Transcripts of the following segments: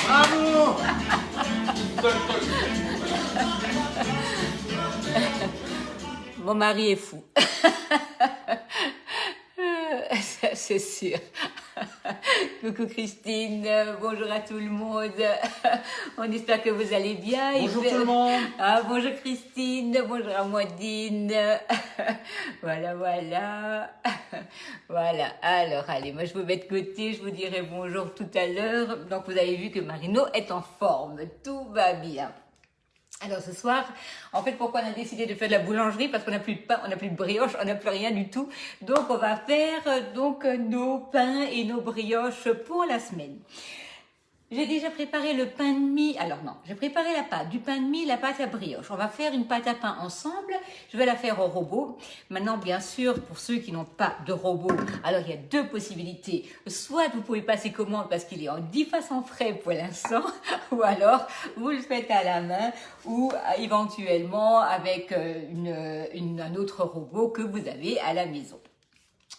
Bravo. Mon mari est fou. C'est sûr. Coucou Christine, bonjour à tout le monde. On espère que vous allez bien. Bonjour tout le monde. Ah, bonjour Christine, bonjour Amandine. Voilà, voilà. Voilà, alors allez, moi je vous mets de côté, je vous dirai bonjour tout à l'heure. Donc vous avez vu que Marino est en forme, tout va bien. Alors ce soir, en fait, pourquoi on a décidé de faire de la boulangerie? Parce qu'on n'a plus de pain, on n'a plus de brioche, on n'a plus rien du tout. Donc on va faire nos pains et nos brioches pour la semaine. J'ai déjà préparé le pain de mie. Alors non, j'ai préparé la pâte, du pain de mie, la pâte à brioche. On va faire une pâte à pain ensemble. Je vais la faire au robot. Maintenant, bien sûr, pour ceux qui n'ont pas de robot, alors il y a deux possibilités. Soit vous pouvez passer commande parce qu'il est en 10 façons frais pour l'instant, ou alors vous le faites à la main, ou éventuellement avec un autre robot que vous avez à la maison.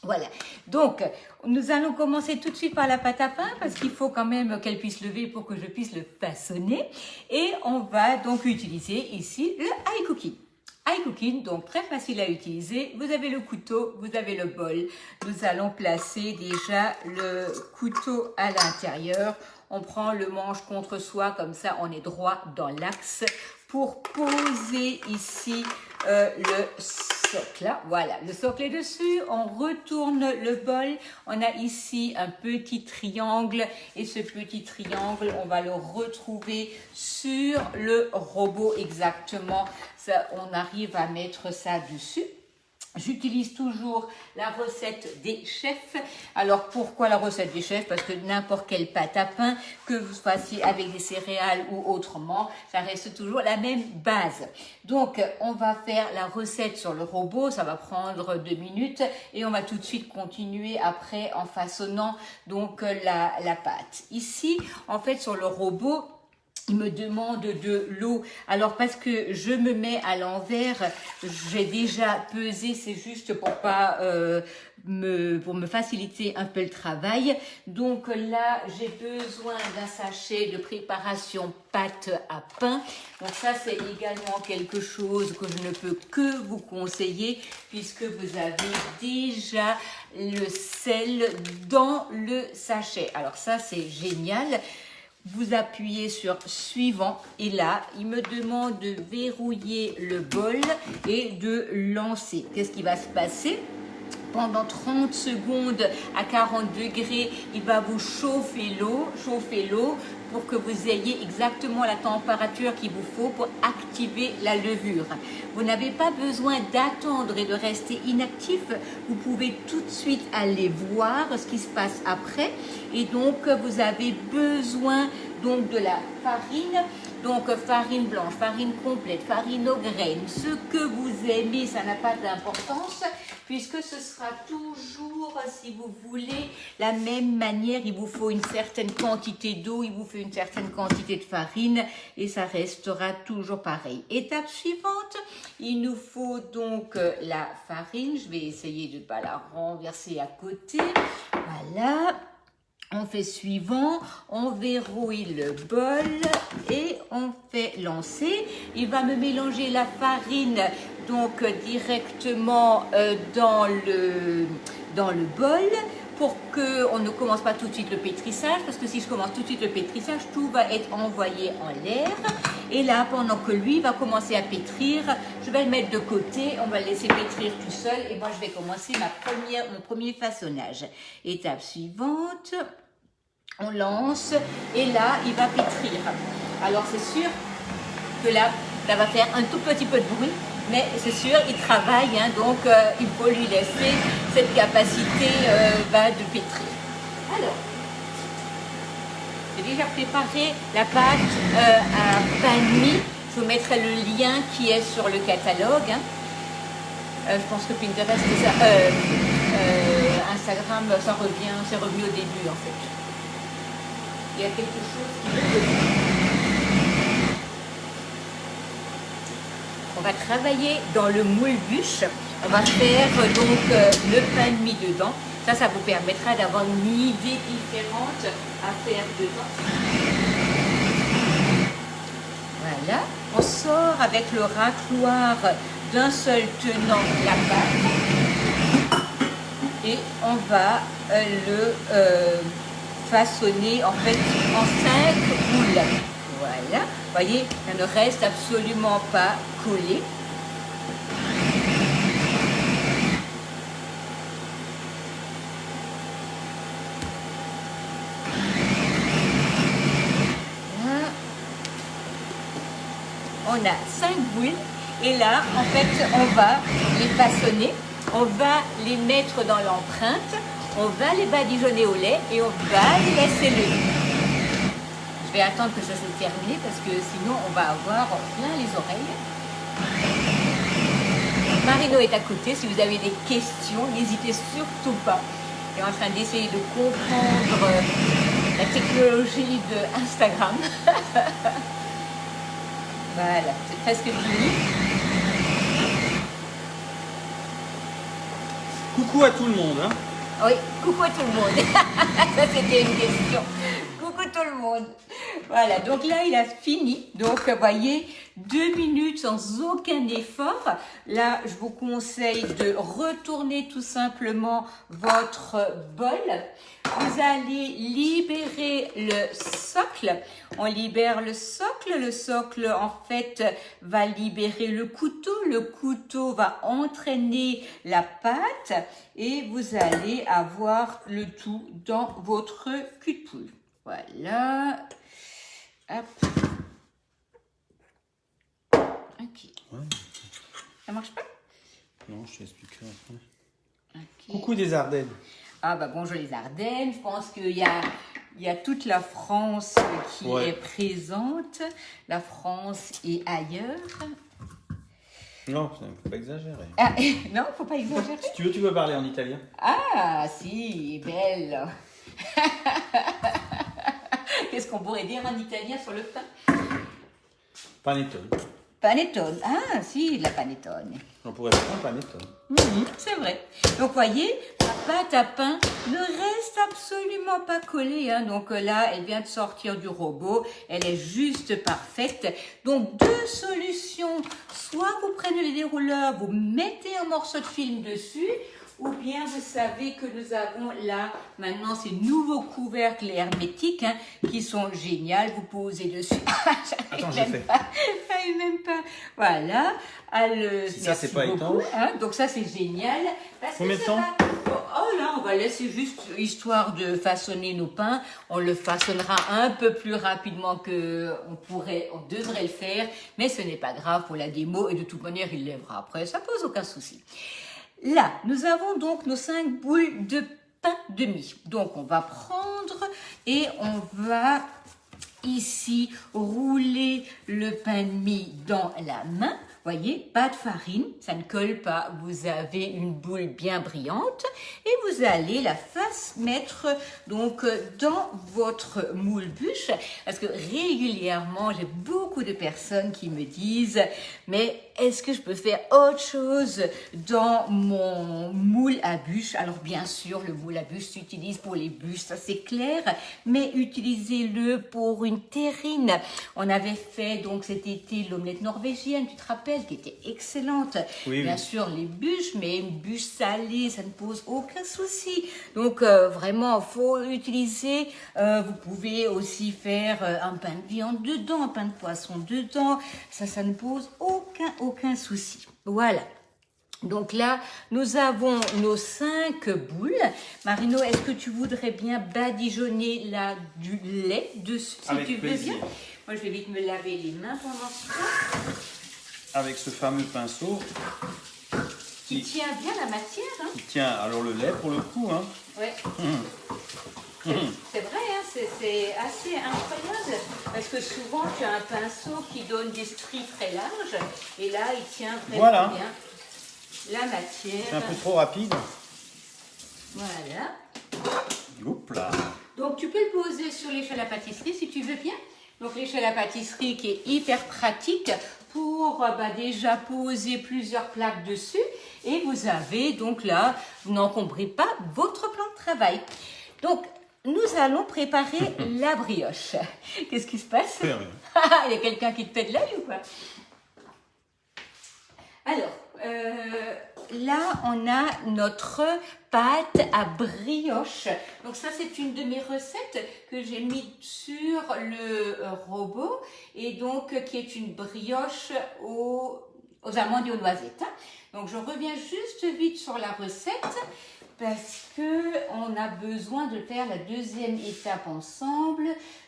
Voilà, donc nous allons commencer tout de suite par la pâte à pain parce qu'il faut quand même qu'elle puisse lever pour que je puisse le façonner. Et on va donc utiliser ici le iCooking. iCooking, donc très facile à utiliser. Vous avez le couteau, vous avez le bol. Nous allons placer déjà le couteau à l'intérieur. On prend le manche contre soi, comme ça on est droit dans l'axe pour poser ici le socle. Voilà, le socle est dessus, on retourne le bol, on a ici un petit triangle et ce petit triangle, on va le retrouver sur le robot exactement. Ça, on arrive à mettre ça dessus. J'utilise toujours la recette des chefs. Alors pourquoi la recette des chefs? Parce que n'importe quelle pâte à pain, que vous fassiez avec des céréales ou autrement, ça reste toujours la même base. Donc on va faire la recette sur le robot, ça va prendre 2 minutes et on va tout de suite continuer après en façonnant donc la pâte. Ici, en fait, sur le robot, il me demande de l'eau. Alors parce que je me mets à l'envers, j'ai déjà pesé, c'est juste pour pas pour me faciliter un peu le travail. Donc là, j'ai besoin d'un sachet de préparation pâte à pain. Donc ça, c'est également quelque chose que je ne peux que vous conseiller puisque vous avez déjà le sel dans le sachet. Alors ça, c'est génial. Vous appuyez sur suivant et là, il me demande de verrouiller le bol et de lancer. Qu'est-ce qui va se passer? Pendant 30 secondes à 40 degrés, il va vous chauffer l'eau pour que vous ayez exactement la température qu'il vous faut pour activer la levure. Vous n'avez pas besoin d'attendre et de rester inactif. Vous pouvez tout de suite aller voir ce qui se passe après. Et donc, vous avez besoin donc de la farine. Donc, farine blanche, farine complète, farine aux graines, ce que vous aimez, ça n'a pas d'importance, puisque ce sera toujours, si vous voulez, la même manière. Il vous faut une certaine quantité d'eau, il vous faut une certaine quantité de farine, et ça restera toujours pareil. Étape suivante, il nous faut donc la farine. Je vais essayer de ne pas la renverser à côté. Voilà. On fait suivant, on verrouille le bol et on fait lancer. Il va me mélanger la farine donc directement dans le bol pour qu'on ne commence pas tout de suite le pétrissage, parce que si je commence tout de suite le pétrissage, tout va être envoyé en l'air. Et là, pendant que lui va commencer à pétrir, je vais le mettre de côté, on va le laisser pétrir tout seul et moi je vais commencer mon premier façonnage. Étape suivante. On lance et là, il va pétrir. Alors, c'est sûr que là, ça va faire un tout petit peu de bruit, mais c'est sûr, il travaille, hein, donc il faut lui laisser cette capacité de pétrir. Alors, j'ai déjà préparé la pâte à pain de mie. Je vous mettrai le lien qui est sur le catalogue. Hein. Je pense que Pinterest, Instagram, c'est revenu au début en fait. Il y a quelque chose qui... On va travailler dans le moule bûche. On va faire donc le pain de mie dedans. Ça vous permettra d'avoir une idée différente à faire dedans. Voilà, on sort avec le racloir d'un seul tenant la pâte et on va le façonner en fait en 5 boules. Voilà, vous voyez, ça ne reste absolument pas collé. On a 5 boules et là, en fait, on va les façonner, on va les mettre dans l'empreinte, on va les badigeonner au lait et on va les laisser lever. Je vais attendre que ça se termine parce que sinon on va avoir plein les oreilles. Marino est à côté, si vous avez des questions, n'hésitez surtout pas. Elle est en train d'essayer de comprendre la technologie de Instagram. Voilà, c'est presque fini. Coucou à tout le monde. Hein. Oui, coucou à tout le monde. Ça, c'était une question. Coucou tout le monde. Voilà, donc là, il a fini. Donc, vous voyez, 2 minutes sans aucun effort. Là, je vous conseille de retourner tout simplement votre bol. Vous allez libérer le socle. On libère le socle. Le socle, en fait, va libérer le couteau va entraîner la pâte et vous allez avoir le tout dans votre cul de poule. Voilà. Hop. Ok. Ouais. Ça marche pas? Non, je t'expliquerai après. Okay. Coucou des Ardennes. Ah bah bonjour les Ardennes, je pense qu'il y a toute la France qui est présente, la France et ailleurs. Non, il ne faut pas exagérer. Ah, non, faut pas exagérer. Si tu veux, tu peux parler en italien. Ah si, belle. Qu'est-ce qu'on pourrait dire en italien sur le pain? Panettone. Panettone, ah si, de la panettone. On pourrait faire un panettone. C'est vrai. Donc, voyez, la pâte à pain ne reste absolument pas collée. Hein. Donc là, elle vient de sortir du robot. Elle est juste parfaite. Donc, 2 solutions. Soit vous prenez le dérouleur, vous mettez un morceau de film dessus, ou bien vous savez que nous avons là maintenant ces nouveaux couvercles hermétiques hein, qui sont géniaux. Vous posez dessus. Attends, j'ai fait. J'arrive même pas. Voilà. Si ça, c'est pas beaucoup, étanche. hein. Donc ça, c'est génial. Combien de temps? Oh là, on va laisser juste histoire de façonner nos pains. On le façonnera un peu plus rapidement que on devrait le faire, mais ce n'est pas grave pour la démo et de toute manière, il lèvera après. Ça pose aucun souci. Là, nous avons donc nos 5 boules de pain de mie. Donc, on va prendre et on va ici rouler le pain de mie dans la main. Voyez, pas de farine, ça ne colle pas. Vous avez une boule bien brillante et vous allez la mettre donc dans votre moule bûche parce que régulièrement, j'ai beaucoup de personnes qui me disent mais est-ce que je peux faire autre chose dans mon moule à bûche? Alors bien sûr, le moule à bûche s'utilise pour les bûches, ça c'est clair, mais utilisez-le pour une terrine. On avait fait donc cet été l'omelette norvégienne, tu te rappelles, qui était excellente. Oui, bien oui. sûr les bûches, mais une bûche salée, ça ne pose aucun souci. Donc vraiment, faut utiliser. Vous pouvez aussi faire un pain de viande dedans, un pain de poisson dedans. Ça ne pose aucun souci. Voilà. Donc là, nous avons nos 5 boules. Marino, est-ce que tu voudrais bien badigeonner là du lait dessus, si Avec tu veux plaisir. bien? Moi, je vais vite me laver les mains pendant ce temps. Avec ce fameux pinceau Qui tient bien la matière, hein? qui tient alors le lait pour le coup. Hein. Ouais. C'est vrai, hein, c'est assez incroyable parce que souvent tu as un pinceau qui donne des stries très larges et là il tient vraiment bien la matière. C'est un peu trop rapide. Voilà. Oups là. Donc tu peux le poser sur l'échelle à pâtisserie si tu veux bien. Donc l'échelle à pâtisserie qui est hyper pratique pour déjà poser plusieurs plaques dessus Et vous avez donc là, vous n'encombrez pas votre plan de travail. Donc, nous allons préparer la brioche. Qu'est-ce qui se passe? Rien. Il y a quelqu'un qui te pète l'œil ou quoi? Alors, là, on a notre pâte à brioche. Donc ça, c'est une de mes recettes que j'ai mise sur le robot et donc qui est une brioche aux amandes et aux noisettes. Donc, je reviens juste vite sur la recette parce que on a besoin de faire la deuxième étape ensemble.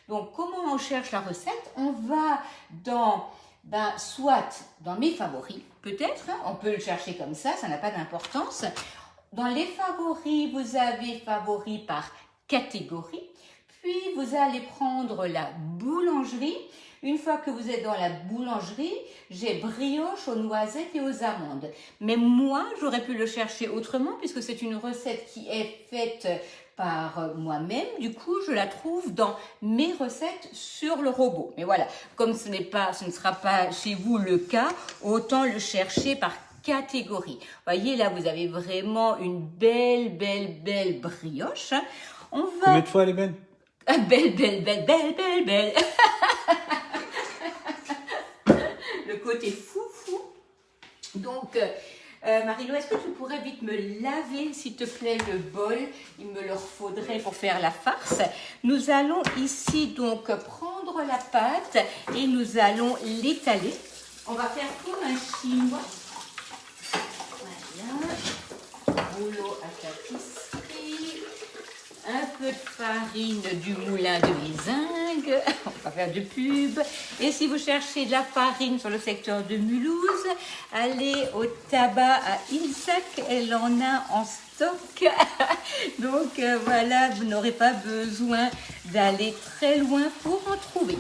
Donc, comment on cherche la recette? On va dans soit dans mes favoris, peut-être, hein, on peut le chercher comme ça n'a pas d'importance. Dans les favoris, vous avez favoris par catégorie, puis vous allez prendre la boulangerie. Une fois que vous êtes dans la boulangerie, j'ai brioche aux noisettes et aux amandes. Mais moi, j'aurais pu le chercher autrement puisque c'est une recette qui est faite par moi-même. Du coup, je la trouve dans mes recettes sur le robot. Mais voilà, comme ce ne sera pas chez vous le cas, autant le chercher par catégorie. Voyez, là, vous avez vraiment une belle brioche. On va... Combien de fois elle est belle? Belle. Le côté fou. Donc, Marie-Lou, est-ce que tu pourrais vite me laver, s'il te plaît, le bol? Il me le faudrait pour faire la farce. Nous allons ici donc prendre la pâte et nous allons l'étaler. On va faire comme un chinois. Voilà. Rouleau à tapisserie. Un peu de farine du moulin de Mézingue, on va faire de pub. Et si vous cherchez de la farine sur le secteur de Mulhouse, allez au tabac à Ilsac, elle en a en stock. Donc voilà, vous n'aurez pas besoin d'aller très loin pour en trouver.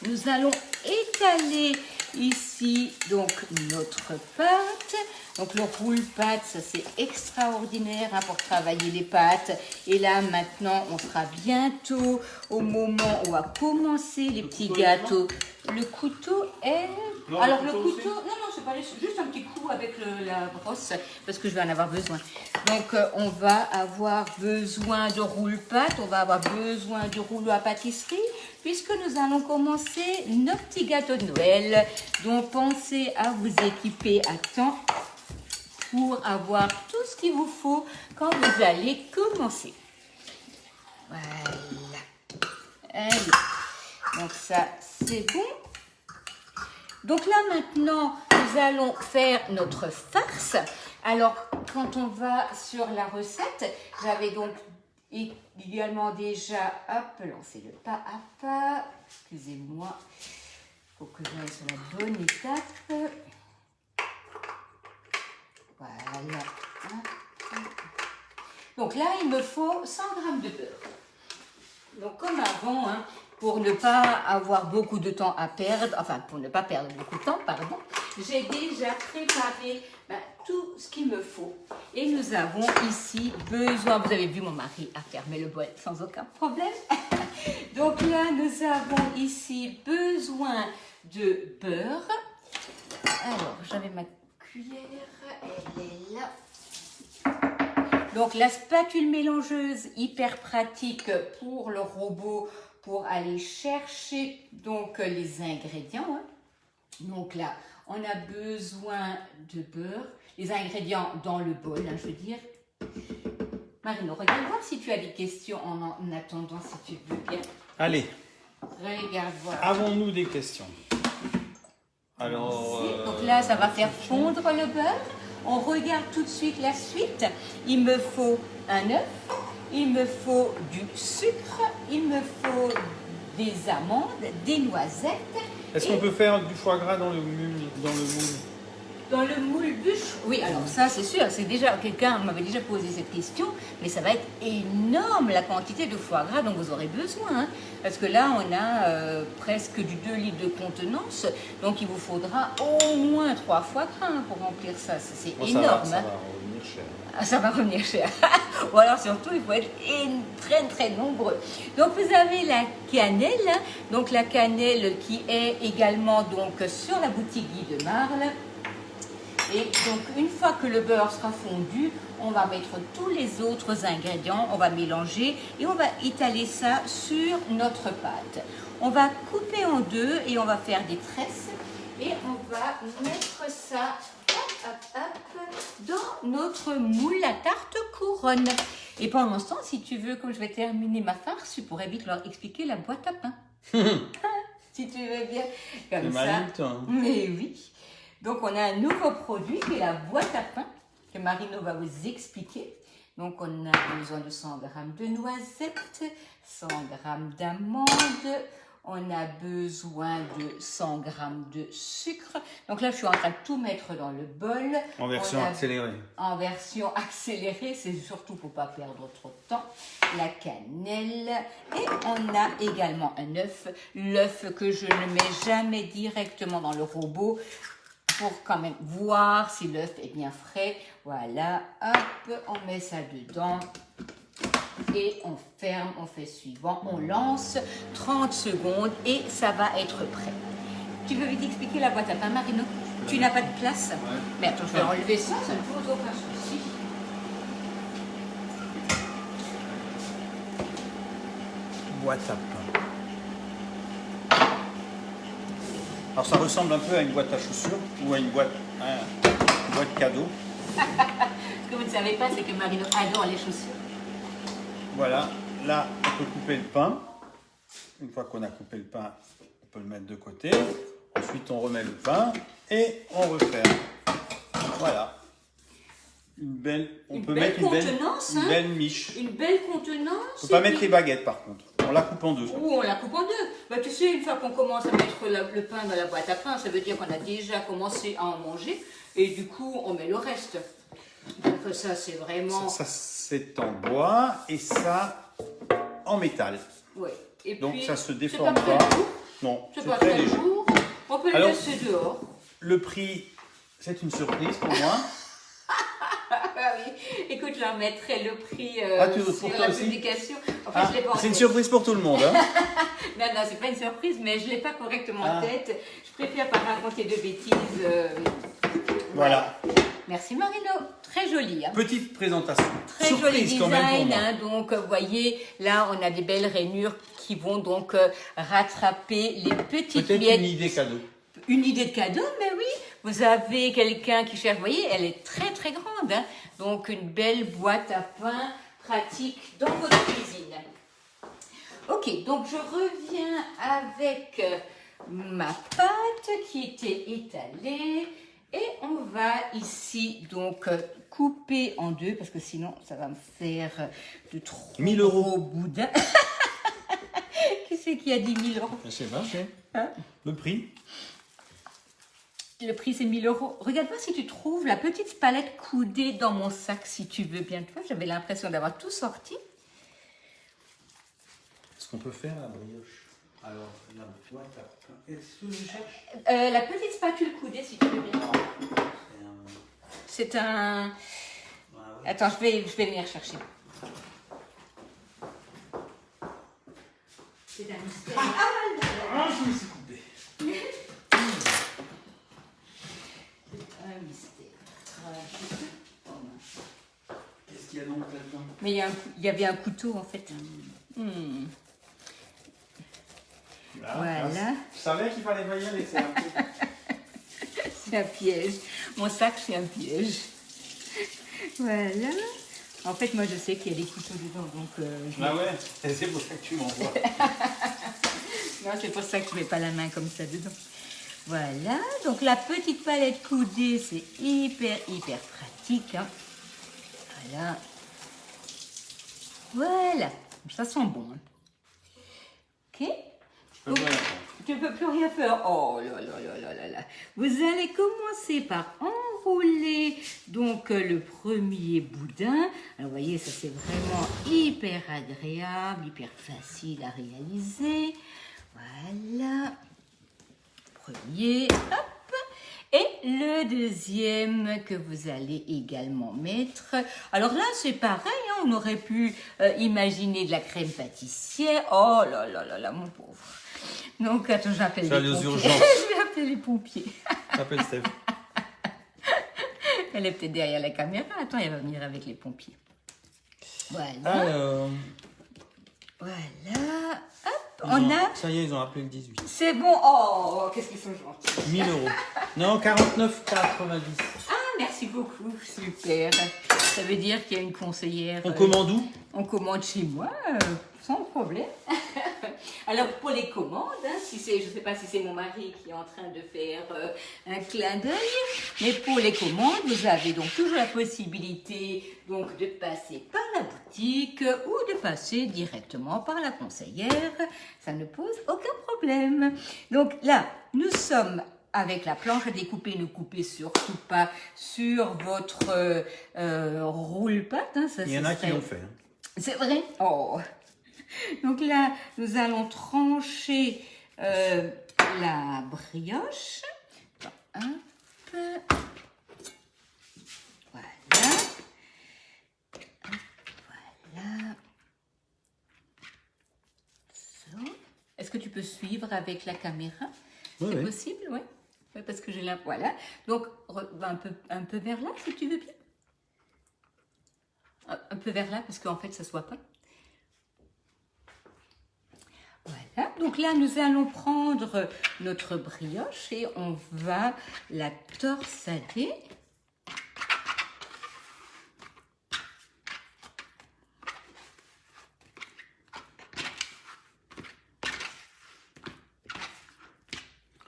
Nous allons étaler ici donc notre pâte. Donc le roule-pâte, ça c'est extraordinaire hein, pour travailler les pâtes. Et là maintenant, on sera bientôt au moment où on va commencer les petits gâteaux. Le couteau est... Non, alors le le couteau couteau, non, c'est pas juste un petit coup avec la brosse parce que je vais en avoir besoin. Donc on va avoir besoin de roule-pâte, on va avoir besoin de rouleau à pâtisserie puisque nous allons commencer nos petits gâteaux de Noël. Donc pensez à vous équiper à temps pour avoir tout ce qu'il vous faut quand vous allez commencer. Voilà. Allez. Donc ça, c'est bon. Donc là, maintenant, nous allons faire notre farce. Alors, quand on va sur la recette, j'avais donc également déjà, hop, lancé le pas à pas. Excusez-moi, il faut que j'aille sur la bonne étape. Voilà. Donc là, il me faut 100 g de beurre. Donc comme avant, hein, pour ne pas avoir beaucoup de temps à perdre, enfin pour ne pas perdre beaucoup de temps, pardon, j'ai déjà préparé tout ce qu'il me faut. Et nous avons ici besoin, vous avez vu mon mari a fermé le bol sans aucun problème. Donc là, nous avons ici besoin de beurre. Alors, j'avais ma cuillère, elle est là. Donc la spatule mélangeuse, hyper pratique pour le robot, pour aller chercher donc les ingrédients. Hein. Donc là, on a besoin de beurre, les ingrédients dans le bol, hein, je veux dire. Marino, regarde voir si tu as des questions en attendant, si tu veux bien. Allez. Regarde voir. Avons-nous des questions? Alors. Donc là, ça va faire fondre le beurre. On regarde tout de suite la suite. Il me faut un œuf, il me faut du sucre, il me faut des amandes, des noisettes. Est-ce qu'on peut faire du foie gras dans le moule? Dans le moule bûche? Oui, alors ça c'est sûr, c'est déjà, quelqu'un m'avait déjà posé cette question, mais ça va être énorme la quantité de foie gras dont vous aurez besoin. Hein, parce que là, on a presque du 2 litres de contenance, donc il vous faudra au moins 3 foie gras hein, pour remplir ça. C'est énorme. Ça va revenir cher. Ah, ça va revenir cher. Ou alors surtout, il faut être très nombreux. Donc vous avez la cannelle, hein, donc la cannelle qui est également donc sur la boutique Guy de Marle. Et donc, une fois que le beurre sera fondu, on va mettre tous les autres ingrédients, on va mélanger et on va étaler ça sur notre pâte. On va couper en deux et on va faire des tresses et on va mettre ça dans notre moule à tarte couronne. Et pendant ce temps, si tu veux, comme je vais terminer ma farce, tu pourrais vite leur expliquer la boîte à pain. Si tu veux bien, comme ça. Malin, toi. Mais oui. Donc, on a un nouveau produit qui est la boîte à pain que Marino va vous expliquer. Donc, on a besoin de 100 g de noisettes, 100 g d'amandes, on a besoin de 100 g de sucre. Donc là, je suis en train de tout mettre dans le bol. En version accélérée. En version accélérée, c'est surtout pour ne pas perdre trop de temps. La cannelle. Et on a également un œuf. L'œuf que je ne mets jamais directement dans le robot pour quand même voir si l'œuf est bien frais. Voilà, hop, on met ça dedans. Et on ferme, on fait suivant, on lance 30 secondes et ça va être prêt. Tu veux vite expliquer la boîte à pain, Marino? Tu n'as pas de place? Ouais. Mais attends, je vais enlever ça, ça ne pose aucun souci. Boîte à pain. Alors ça ressemble un peu à une boîte à chaussures ou à une boîte cadeau. Ce que vous ne savez pas, c'est que Marino adore les chaussures. Voilà, là on peut couper le pain. Une fois qu'on a coupé le pain, on peut le mettre de côté. Ensuite on remet le pain et on referme. Voilà. On peut mettre une belle miche. Une belle contenance. Il ne faut pas mettre les baguettes par contre. On la coupe en deux. Ou on la coupe en deux. Bah, tu sais, une fois qu'on commence à mettre le pain dans la boîte à pain, ça veut dire qu'on a déjà commencé à en manger. Et du coup, on met le reste. Donc ça, c'est vraiment... Ça c'est en bois et ça en métal. Ouais. Et donc puis, ça se déforme pas. pas. Non, c'est c'est pas très très léger. lourd. On peut le laisser dehors. Le prix, c'est une surprise pour moi. Ah oui. Écoute, je leur mettrai le prix sur la publication. En fait, je l'ai pas en c'est une tête. surprise pour tout le monde. Hein. Non, c'est pas une surprise, mais je ne l'ai pas correctement en tête. Je préfère pas raconter de bêtises. Voilà. Merci Marino, très joli. Hein. Petite présentation. Très surprise joli design, quand même pour moi. hein, donc vous voyez, là on a des belles rainures qui vont donc rattraper les petites Peut-être miettes. une idée cadeau. Une idée de cadeau, mais oui. Vous avez quelqu'un qui cherche, vous voyez, elle est très très grande. Hein, donc une belle boîte à pain pratique dans votre cuisine. Ok, donc je reviens avec ma pâte qui était étalée. Et on va ici donc couper en deux parce que sinon ça va me faire de trop 1000 € gros boudins. Qui c'est qui a dit 1000 €? Je sais pas, c'est le prix. Le prix c'est 1000 €. Regarde-moi si tu trouves la petite palette coudée dans mon sac si tu veux bien. Tu vois, j'avais l'impression d'avoir tout sorti. Est-ce qu'on peut faire la brioche? Alors, la boîte à pain. Est-ce que je cherche? La petite spatule coudée si tu veux bien. C'est un... Ah ouais. Attends, je vais venir chercher. C'est un mystère. Ah, je me suis coupé. C'est un mystère. Qu'est-ce qu'il y a donc là-dedans? Mais il y avait un couteau en fait. Voilà. Je savais qu'il fallait pas y aller. C'est un piège. Mon sac, c'est un piège. Voilà. En fait, moi, je sais qu'il y a des couteaux dedans, donc... Ah ouais, et c'est pour ça que tu m'envoies. Non, c'est pour ça que je mets pas la main comme ça dedans. Voilà. Donc, la petite palette coudée, c'est hyper pratique. Hein. Voilà. Voilà. Ça sent bon. Hein. Ok. Tu ne peux plus rien faire. Oh là là là là là là. Vous allez commencer par enrouler donc le premier boudin. Alors vous voyez, ça c'est vraiment hyper agréable, hyper facile à réaliser. Voilà. Premier, hop. Et le deuxième que vous allez également mettre. Alors là, c'est pareil, hein, on aurait pu imaginer de la crème pâtissière. Oh là là là là, mon pauvre. Donc, attends, j'appelle les pompiers. Je vais appeler les pompiers. J'appelle Steph. Elle est peut-être derrière la caméra. Attends, elle va venir avec les pompiers. Voilà. Alors, Voilà. Hop, on a... Ça y est, ils ont appelé le 18. C'est bon. Oh, qu'est-ce qu'ils sont gentils. 1000 euros. Non, 49,90. Ah, merci beaucoup. Super. Ça veut dire qu'il y a une conseillère. On commande où? On commande chez moi, sans problème. Alors, pour les commandes, hein, si c'est, je ne sais pas si c'est mon mari qui est en train de faire un clin d'œil, mais pour les commandes, vous avez donc toujours la possibilité donc, de passer par la boutique ou de passer directement par la conseillère. Ça ne pose aucun problème. Donc là, nous sommes avec la planche à découper. Ne coupez surtout pas sur votre roule-patte. Hein, Il y en a qui l'ont fait. Hein. C'est vrai? Oh! Donc là, nous allons trancher la brioche. Hop. Voilà. Voilà. So. Est-ce que tu peux suivre avec la caméra? Oui, C'est oui. possible, oui. Ouais, parce que j'ai la... Voilà. Donc, un peu vers là, si tu veux bien. Un peu vers là, parce qu'en fait, ça ne se voit pas. Voilà, donc là nous allons prendre notre brioche et on va la torsader.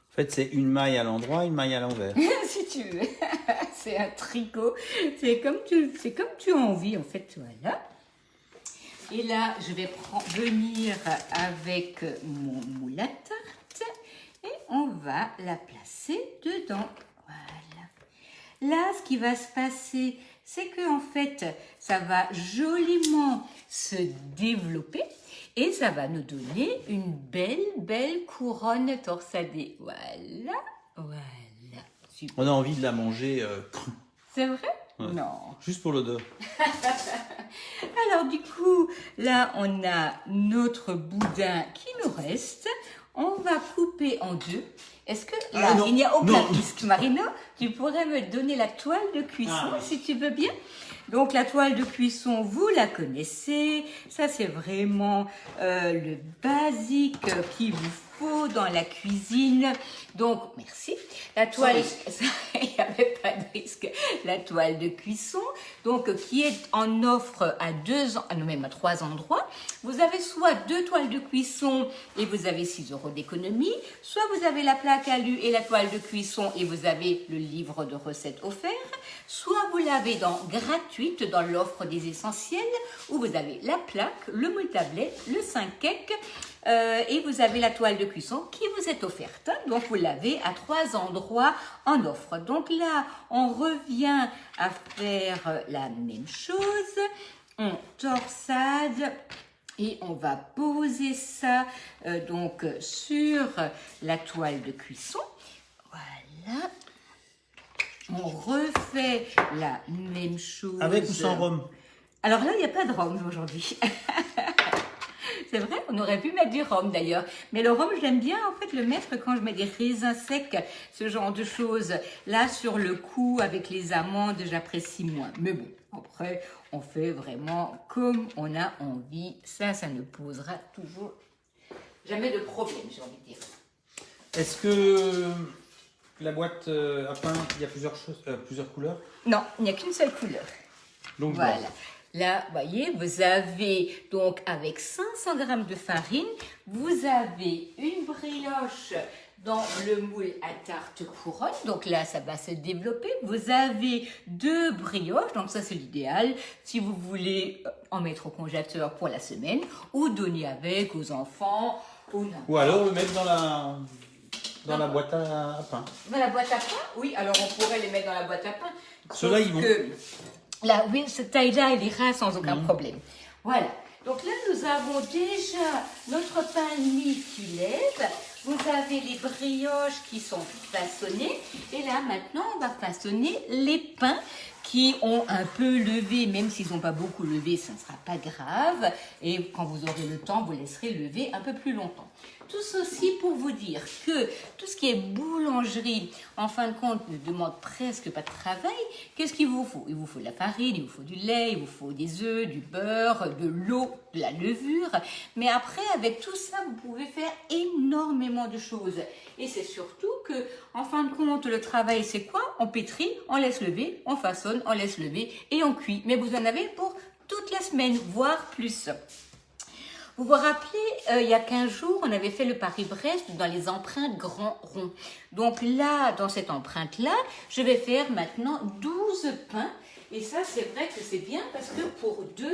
En fait, c'est une maille à l'endroit, une maille à l'envers. Si tu veux, c'est un tricot, c'est comme tu as envie en fait, voilà. Et là, je vais venir avec mon moule à tarte et on va la placer dedans. Voilà. Là, ce qui va se passer, c'est que en fait, ça va joliment se développer et ça va nous donner une belle couronne torsadée. Voilà, voilà. Super. On a envie de la manger crue. C'est vrai? Ouais. Non. Juste pour l'odeur. Alors du coup, là on a notre boudin qui nous reste. On va couper en deux. Est-ce que là, il n'y a aucun risque, Marina? Tu pourrais me donner la toile de cuisson si tu veux bien? Donc la toile de cuisson, vous la connaissez. Ça c'est vraiment le basique qu'il vous faut dans la cuisine. Donc merci. La toile, il n'y avait pas de risque. La toile de cuisson, donc qui est en offre à même à 3 endroits. Vous avez soit 2 toiles de cuisson et vous avez 6 € d'économie, soit vous avez la plaque alu et la toile de cuisson et vous avez le livre de recettes offert, soit vous l'avez gratuite dans l'offre des essentiels où vous avez la plaque, le moule tablette, le 5 cake et vous avez la toile de cuisson qui vous est offerte. Donc vous l'avez à 3 endroits en offre. Donc là, on revient à faire la même chose. On torsade et on va poser ça donc sur la toile de cuisson. Voilà. On refait la même chose. Avec ou sans rhum? Alors là, il n'y a pas de rhum aujourd'hui. C'est vrai, on aurait pu mettre du rhum d'ailleurs. Mais le rhum, j'aime bien en fait le mettre quand je mets des raisins secs, ce genre de choses. Là, sur le coup, avec les amandes, j'apprécie moins. Mais bon, après, on fait vraiment comme on a envie. Ça ne posera toujours jamais de problème, j'ai envie de dire. Est-ce que la boîte à pain, il y a plusieurs couleurs? Non, il n'y a qu'une seule couleur. Donc voilà. blanc. Là, vous voyez, vous avez donc avec 500 g de farine, vous avez une brioche dans le moule à tarte couronne. Donc là, ça va se développer. Vous avez 2 brioches, donc ça c'est l'idéal. Si vous voulez en mettre au congélateur pour la semaine ou donner avec aux enfants. Ou alors le mettre dans la boîte à pain. Dans la boîte à pain? Oui, alors on pourrait les mettre dans la boîte à pain. Ceux-là, ils vont. Là, oui, cette taille-là, elle ira sans aucun problème. Voilà. Donc là, nous avons déjà notre pain de mie qui lève. Vous avez les brioches qui sont façonnées. Et là, maintenant, on va façonner les pains qui ont un peu levé. Même s'ils n'ont pas beaucoup levé, ça ne sera pas grave. Et quand vous aurez le temps, vous laisserez lever un peu plus longtemps. Tout ceci pour vous dire que tout ce qui est boulangerie, en fin de compte, ne demande presque pas de travail. Qu'est-ce qu'il vous faut? Il vous faut de la farine, il vous faut du lait, il vous faut des œufs, du beurre, de l'eau, de la levure. Mais après, avec tout ça, vous pouvez faire énormément de choses. Et c'est surtout que, en fin de compte, le travail, c'est quoi? On pétrit, on laisse lever, on façonne, on laisse lever et on cuit. Mais vous en avez pour toute la semaine, voire plus. Vous vous rappelez, il y a 15 jours, on avait fait le Paris-Brest dans les empreintes grands ronds. Donc là, dans cette empreinte-là, je vais faire maintenant 12 pains. Et ça, c'est vrai que c'est bien parce que pour 2,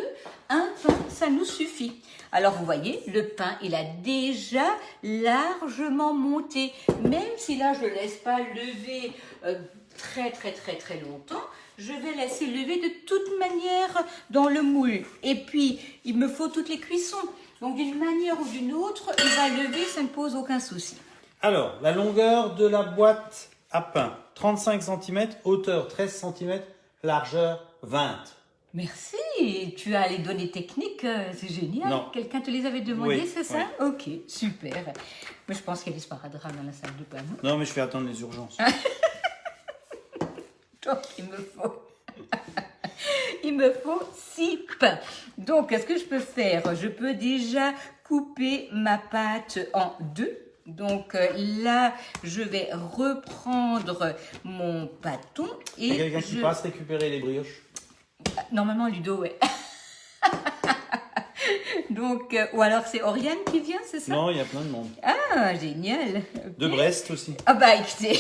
un pain, ça nous suffit. Alors, vous voyez, le pain, il a déjà largement monté. Même si là, je ne le laisse pas lever très longtemps, je vais laisser lever de toute manière dans le moule. Et puis, il me faut toutes les cuissons. Donc, d'une manière ou d'une autre, il va lever, ça ne pose aucun souci. Alors, la longueur de la boîte à pain, 35 cm, hauteur 13 cm, largeur 20. Merci, tu as les données techniques, c'est génial. Non. Quelqu'un te les avait demandées, Oui, c'est ça? Oui. Ok, super. Mais je pense qu'il y a des sparadraps dans la salle de bain. Non, mais je vais attendre les urgences. Donc, il me faut 6 pains. Donc, qu'est-ce que je peux faire? Je peux déjà couper ma pâte en 2. Donc là, je vais reprendre mon bâton et il y a quelqu'un qui passe récupérer les brioches? Normalement, Ludo, ouais. Donc, ou alors c'est Oriane qui vient, c'est ça? Non, il y a plein de monde. Ah, génial. Okay. De Brest aussi. Ah bah écoutez,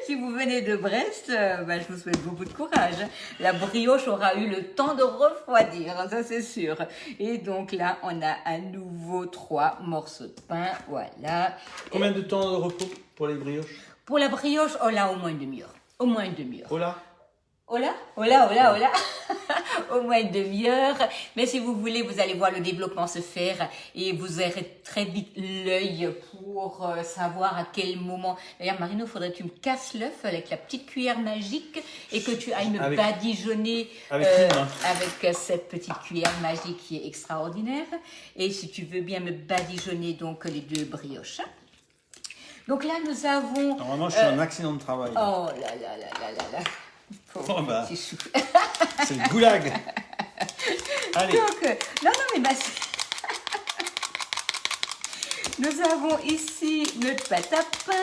si vous venez de Brest, je vous souhaite beaucoup de courage. La brioche aura eu le temps de refroidir, ça c'est sûr. Et donc là, on a à nouveau 3 morceaux de pain, voilà. Combien de temps de repos pour les brioches? Pour la brioche, oh là, au moins une demi-heure. Au moins une demi-heure. Oh là? Oh là, oh là, oh là, oh là. Au moins une demi-heure. Mais si vous voulez, vous allez voir le développement se faire et vous aurez très vite l'œil pour savoir à quel moment. D'ailleurs, Marino, il faudrait que tu me casses l'œuf avec la petite cuillère magique et que tu ailles me badigeonner avec cette petite cuillère magique qui est extraordinaire. Et si tu veux bien me badigeonner donc les 2 brioches. Donc là, nous avons... Normalement, je suis en accident de travail. Oh là là là là là là. Oh bah, c'est le goulag. Allez. Donc, non, mais nous avons ici notre pâte à pain.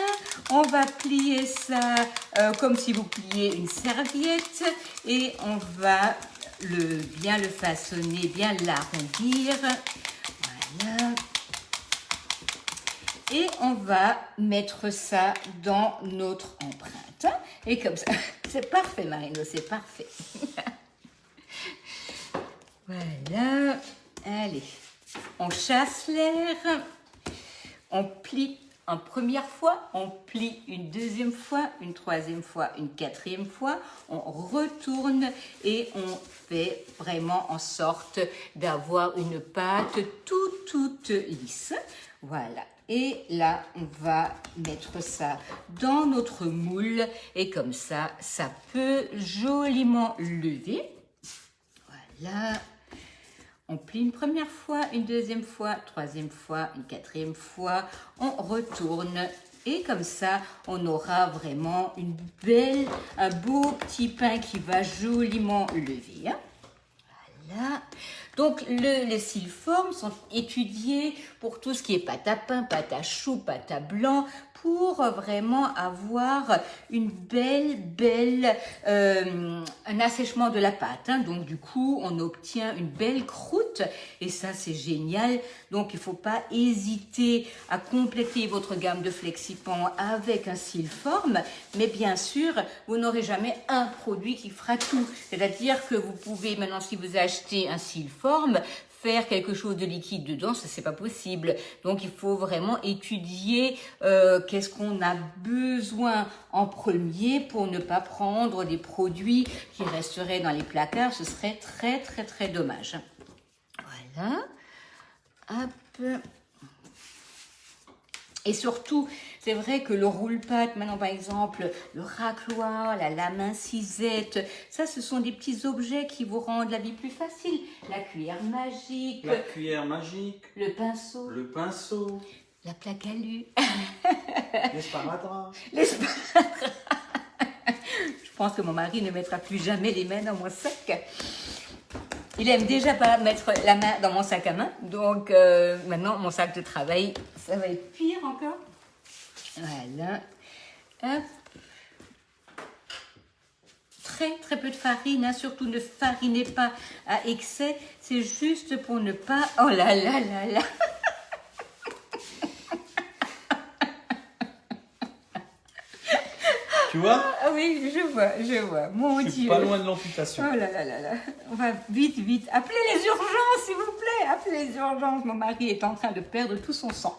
On va plier ça comme si vous pliez une serviette. Et on va bien le façonner, bien l'arrondir. Voilà. Et on va mettre ça dans notre empreinte. Et comme ça, c'est parfait Marino, c'est parfait. Voilà, allez, on chasse l'air, on plie une première fois, on plie une deuxième fois, une troisième fois, une quatrième fois, on retourne et on fait vraiment en sorte d'avoir une pâte toute lisse. Voilà. Et là, on va mettre ça dans notre moule et comme ça, ça peut joliment lever. Voilà. On plie une première fois, une deuxième fois, troisième fois, une quatrième fois. On retourne et comme ça, on aura vraiment un beau petit pain qui va joliment lever. Hein. Voilà. Donc, les styloformes sont étudiés pour tout ce qui est pâte à pain, pâte à choux, pâte à blanc, pour vraiment avoir une un assèchement de la pâte. Hein. Donc, du coup, on obtient une belle croûte et ça, c'est génial. Donc, il ne faut pas hésiter à compléter votre gamme de FlexiPan avec un styloforme. Mais bien sûr, vous n'aurez jamais un produit qui fera tout. C'est-à-dire que vous pouvez, maintenant, si vous achetez un styloforme, faire quelque chose de liquide dedans, ça c'est pas possible. Donc il faut vraiment étudier qu'est-ce qu'on a besoin en premier pour ne pas prendre des produits qui resteraient dans les placards. Ce serait très dommage. Voilà. Hop. Et surtout, c'est vrai que le roule-pâte, maintenant par exemple, le racloir, la lame incisette, ça ce sont des petits objets qui vous rendent la vie plus facile. La cuillère magique, La cuillère magique, le pinceau, le pinceau, la plaque à lu, l'esparadrap. Je pense que mon mari ne mettra plus jamais les mains dans mon sac. Il aime déjà pas mettre la main dans mon sac à main, donc maintenant mon sac de travail, ça va être pire encore. Voilà. Hop. Très peu de farine, hein. Surtout ne farinez pas à excès, c'est juste pour ne pas... Oh là là là là. Tu vois? Ah oui, je vois. Mon Je Dieu. suis pas loin de l'amputation. Oh là là là là. On va vite. Appelez les urgences, s'il vous plaît. Appelez les urgences. Mon mari est en train de perdre tout son sang.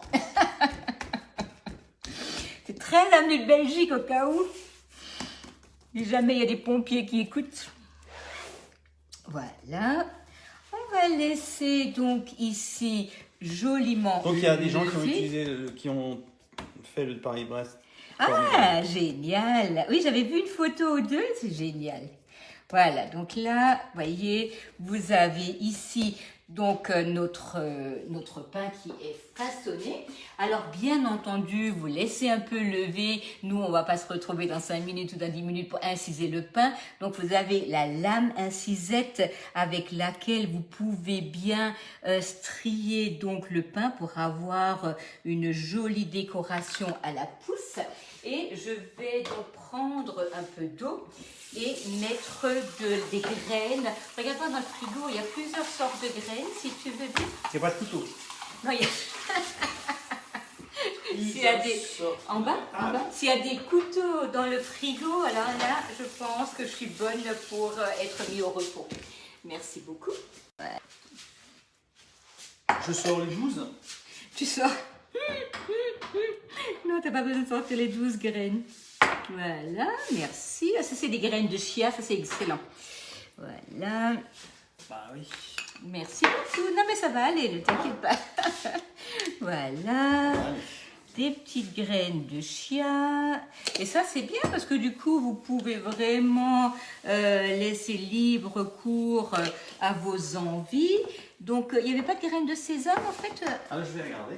C'est très amené de Belgique au cas où. Si jamais il y a des pompiers qui écoutent. Voilà. On va laisser donc ici joliment. Donc il y a des gens qui ont lever. utilisé, qui ont fait le Paris-Brest. Ah, génial. Oui, j'avais vu une photo d'eux, c'est génial. Voilà, donc là, vous voyez, vous avez ici donc notre pain qui est façonné. Alors, bien entendu, vous laissez un peu lever. Nous, on va pas se retrouver dans 5 minutes ou dans 10 minutes pour inciser le pain. Donc, vous avez la lame incisette avec laquelle vous pouvez bien strier donc le pain pour avoir une jolie décoration à la pousse. Et je vais donc prendre un peu d'eau et mettre des graines. Regarde-moi dans le frigo, il y a plusieurs sortes de graines, si tu veux bien. Il n'y a pas de couteau. Non, il y a... S'il y a des... En bas, s'il y a des couteaux dans le frigo, alors là, je pense que je suis bonne pour être mis au repos. Merci beaucoup. Ouais. Je sors les 12. Tu sors. Non, t'as pas besoin de sortir les 12 graines. Voilà, merci. Ah, ça, c'est des graines de chia, ça, c'est excellent. Voilà. Bah oui. Merci beaucoup. Non, mais ça va aller, ne t'inquiète pas. Voilà. Des petites graines de chia. Et ça, c'est bien parce que du coup, vous pouvez vraiment laisser libre cours à vos envies. Donc, il n'y avait pas de graines de sésame, en fait. Ah, je vais regarder.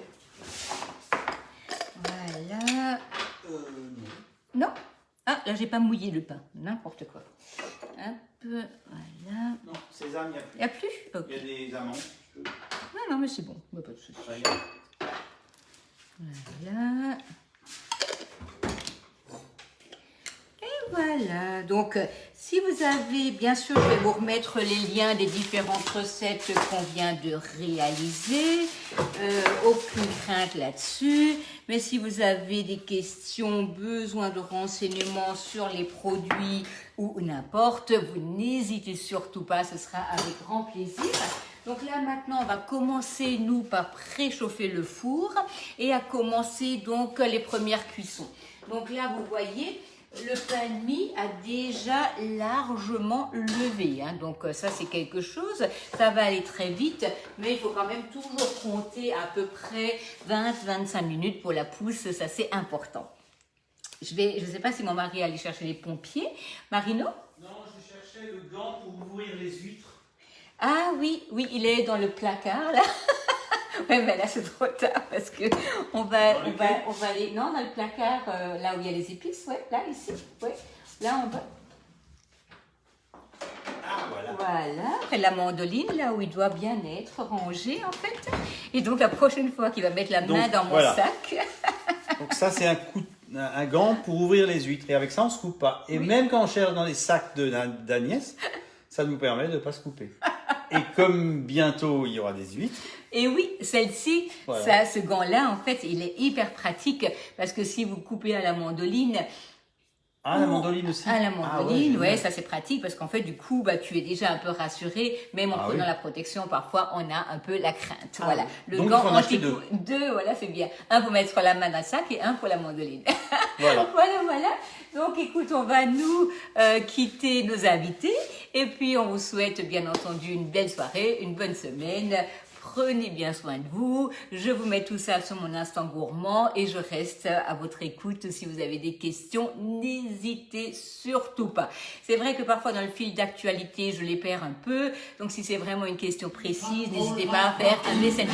Voilà. Non. Non. Ah, là, j'ai pas mouillé le pain. N'importe quoi. Hop, voilà. Non, sésame, il n'y a plus. Il n'y a plus? Ok. Il y a des amandes. Non, mais c'est bon. Pas de souci. Regarde. Voilà. Et voilà. Donc, si vous avez, bien sûr, je vais vous remettre les liens des différentes recettes qu'on vient de réaliser. Aucune crainte là-dessus. Mais si vous avez des questions, besoin de renseignements sur les produits ou n'importe, vous n'hésitez surtout pas, ce sera avec grand plaisir. Donc là maintenant, on va commencer nous par préchauffer le four et à commencer donc les premières cuissons. Donc là, vous voyez, le pain de mie a déjà largement levé. Hein. Donc ça, c'est quelque chose. Ça va aller très vite, mais il faut quand même toujours compter à peu près 20-25 minutes pour la pousse. Ça, c'est important. Je ne sais pas si mon mari est allé chercher les pompiers. Marino? Non, je cherchais le gant pour ouvrir les huîtres. Ah oui, il est dans le placard là. Ouais, mais là c'est trop tard parce que on va aller dans le placard là où il y a les épices, ouais, là ici, ouais, là on va. Ah voilà. Voilà, après la mandoline là où il doit bien être rangé en fait. Et donc la prochaine fois qu'il va mettre la main dans mon sac. Donc ça c'est un gant pour ouvrir les huîtres et avec ça on se coupe pas. Et même quand on cherche dans les sacs d'Agnès, ça nous permet de ne pas se couper. Et comme bientôt il y aura des huîtres. Et oui, celle-ci, voilà. ce gant-là, en fait, il est hyper pratique parce que si vous coupez à la mandoline. Ah, la mandoline aussi. Ah, la mandoline, ah, ouais, ça c'est pratique parce qu'en fait, du coup, tu es déjà un peu rassuré. Même en prenant la protection, parfois, on a un peu la crainte. Voilà. Le donc, gant il faut en acheter deux, voilà, c'est bien. Un pour mettre la main dans le sac et un pour la mandoline. Voilà. Voilà. Donc, écoute, on va nous quitter nos invités. Et puis, on vous souhaite, bien entendu, une belle soirée, une bonne semaine. prenez bien soin de vous. Je vous mets tout ça sur mon instant gourmand et je reste à votre écoute. Si vous avez des questions, n'hésitez surtout pas. C'est vrai que parfois dans le fil d'actualité, je les perds un peu. Donc si c'est vraiment une question précise, n'hésitez pas à faire un messenger.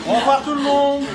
Au revoir tout le monde!